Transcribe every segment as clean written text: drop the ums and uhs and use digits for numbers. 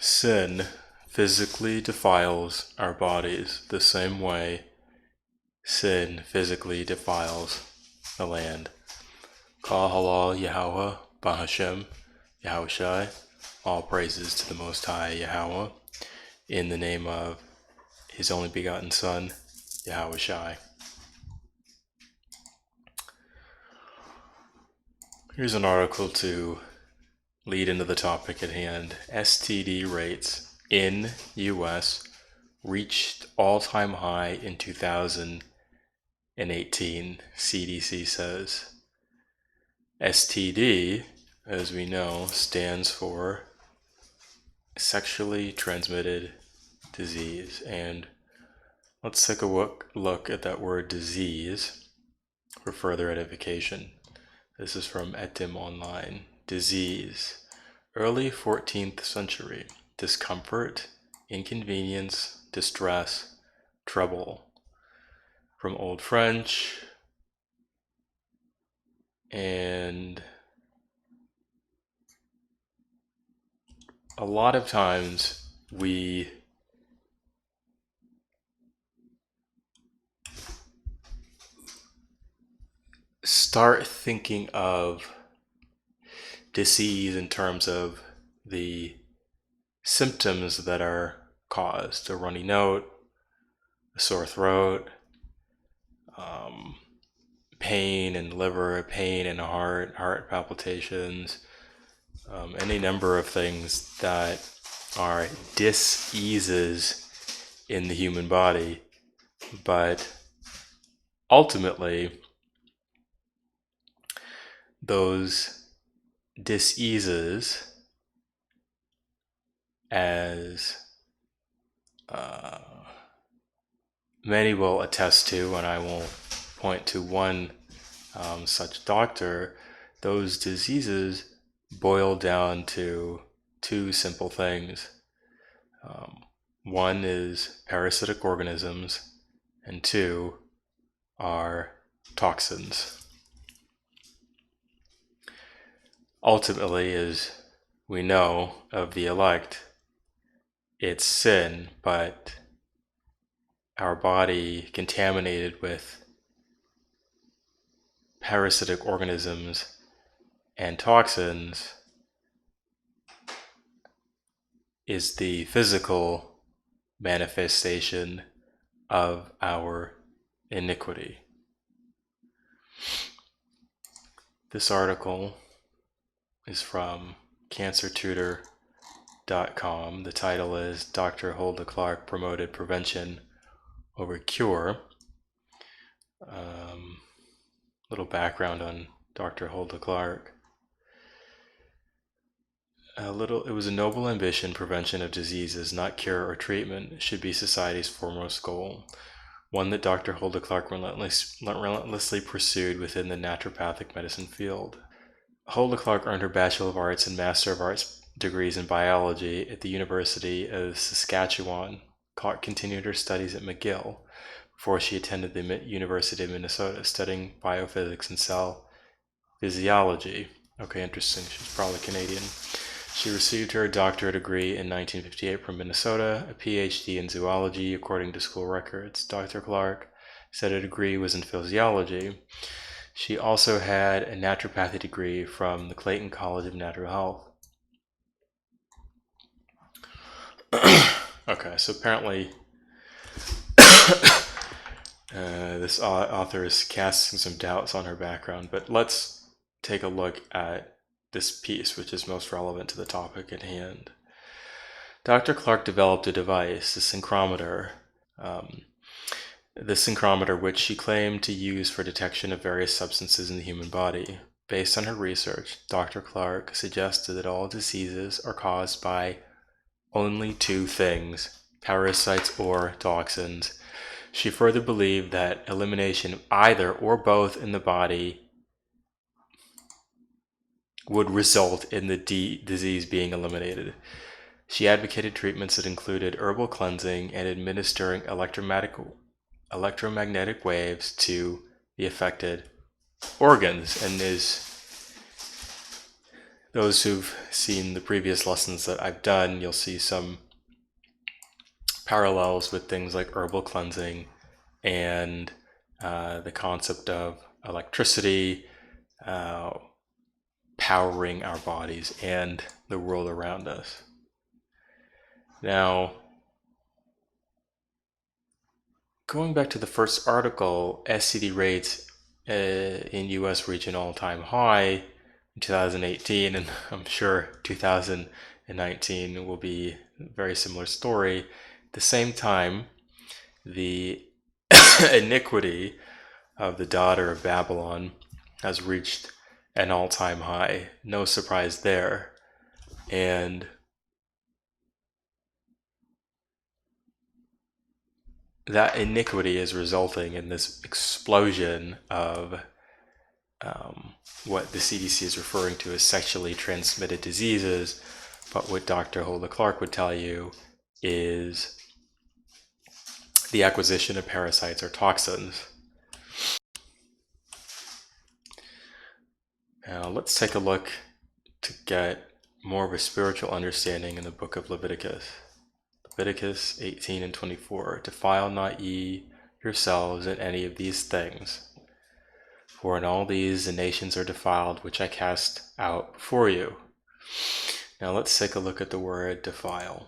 Sin physically defiles our bodies the same way sin physically defiles the land. Kal halal Yahawah, Bahashem, Yahawashi. All praises to the Most High Yahawah, in the name of His only begotten Son, Yahawashi. Here's an article to lead into the topic at hand. STD rates in US reached all-time high in 2018, CDC says. STD, as we know, stands for sexually transmitted disease. And let's take a look at that word disease for further edification. This is from Etim Online. Disease. Early 14th century. Discomfort, inconvenience, distress, trouble. From Old French. And a lot of times we start thinking of disease in terms of the symptoms that are caused: a runny nose, a sore throat, pain in liver, pain in heart palpitations, any number of things that are diseases in the human body. But ultimately, those diseases, as many will attest to, and I will point to one such doctor, those diseases boil down to two simple things. One is parasitic organisms, and two are toxins. Ultimately, as we know of the elect, it's sin, but our body contaminated with parasitic organisms and toxins is the physical manifestation of our iniquity. This article is from cancertutor.com. The title is Dr. Hulda Clark Promoted Prevention Over Cure. Little background on Dr. Hulda Clark. It was a noble ambition. Prevention of diseases, not cure or treatment, should be society's foremost goal. One that Dr. Hulda Clark relentlessly pursued within the naturopathic medicine field. Hulda Clark earned her Bachelor of Arts and Master of Arts degrees in biology at the University of Saskatchewan. Clark continued her studies at McGill before she attended the University of Minnesota, studying biophysics and cell physiology. Okay, interesting. She's probably Canadian. She received her doctorate degree in 1958 from Minnesota, a PhD in zoology, according to school records. Dr. Clark said her degree was in physiology. She also had a naturopathy degree from the Clayton College of Natural Health. Okay, so apparently this author is casting some doubts on her background, but let's take a look at this piece, which is most relevant to the topic at hand. Dr. Clark developed a device, the synchrometer, which she claimed to use for detection of various substances in the human body. Based on her research, Dr. Clark suggested that all diseases are caused by only two things: parasites or toxins. She further believed that elimination of either or both in the body would result in the disease being eliminated. She advocated treatments that included herbal cleansing and administering electromagnetic waves to the affected organs. And as those who've seen the previous lessons that I've done, you'll see some parallels with things like herbal cleansing and the concept of electricity powering our bodies and the world around us. Now, going back to the first article, STD rates in US reach an all-time high in 2018, and I'm sure 2019 will be a very similar story. At the same time, the iniquity of the daughter of Babylon has reached an all-time high. No surprise there. And that iniquity is resulting in this explosion of what the CDC is referring to as sexually transmitted diseases. But what Dr. Hulda Clark would tell you is the acquisition of parasites or toxins. Now, let's take a look to get more of a spiritual understanding in the book of Leviticus. Leviticus 18 and 24. Defile not ye yourselves in any of these things, for in all these the nations are defiled, which I cast out before you. Now let's take a look at the word defile.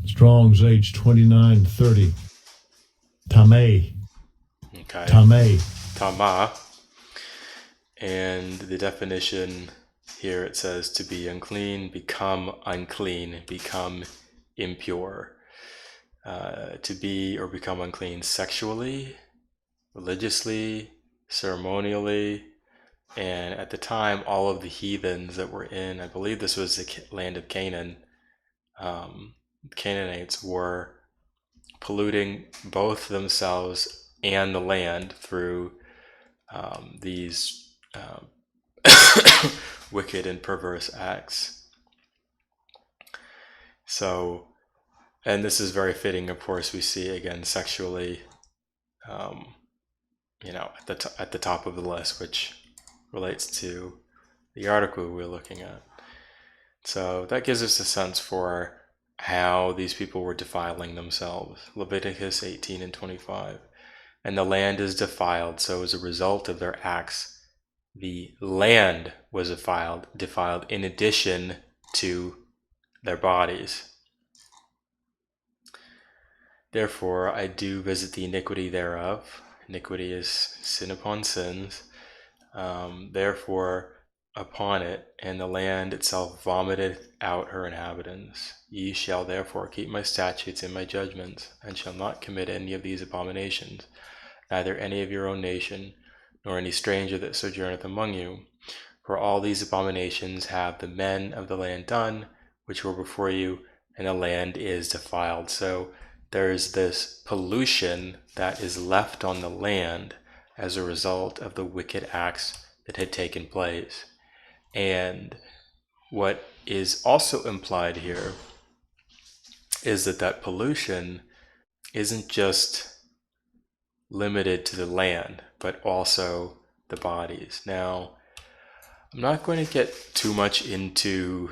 Strong's H2930. Tameh. Okay. Tameh. Tama. And the definition here, it says to be unclean, become unclean, become impure. To be or become unclean sexually, religiously, ceremonially, and at the time, all of the heathens that were in, I believe this was the land of Canaan, Canaanites were polluting both themselves and the land through these wicked and perverse acts. So, and this is very fitting, of course, we see again sexually, at the top of the list, which relates to the article we're looking at. So that gives us a sense for how these people were defiling themselves. Leviticus 18 and 25. And the land is defiled, so as a result of their acts, the land was defiled in addition to their bodies. Therefore, I do visit the iniquity thereof. Iniquity is sin upon sins. Therefore, upon it, and the land itself vomiteth out her inhabitants. Ye shall therefore keep my statutes and my judgments, and shall not commit any of these abominations, neither any of your own nation, nor any stranger that sojourneth among you. For all these abominations have the men of the land done, which were before you, and the land is defiled. So there's this pollution that is left on the land as a result of the wicked acts that had taken place. And what is also implied here is that pollution isn't just limited to the land, but also the bodies. Now, I'm not going to get too much into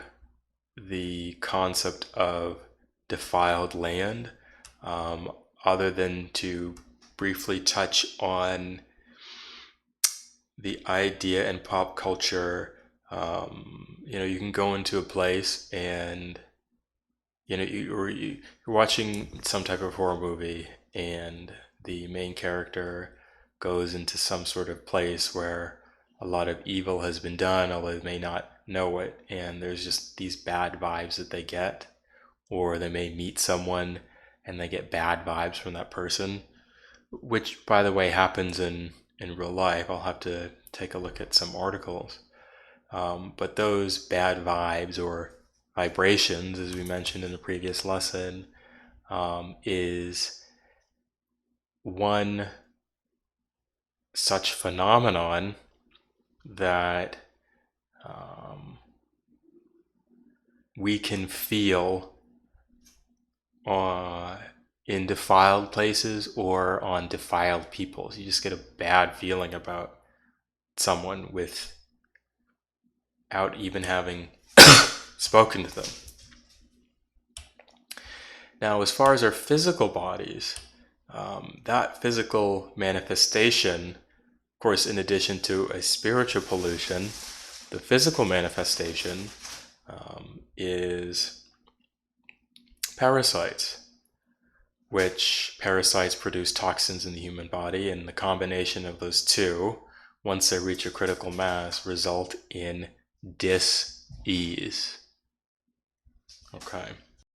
the concept of defiled land, other than to briefly touch on the idea in pop culture. You can go into a place and you're watching some type of horror movie, and the main character goes into some sort of place where a lot of evil has been done, although they may not know it, and there's just these bad vibes that they get, or they may meet someone and they get bad vibes from that person, which, by the way, happens in real life. I'll have to take a look at some articles. But those bad vibes or vibrations, as we mentioned in the previous lesson, is one such phenomenon that we can feel in defiled places or on defiled people. So you just get a bad feeling about someone without even having spoken to them. Now, as far as our physical bodies, that physical manifestation, of course, in addition to a spiritual pollution, the physical manifestation is parasites, which parasites produce toxins in the human body, and the combination of those two, once they reach a critical mass, result in dis-ease. Okay.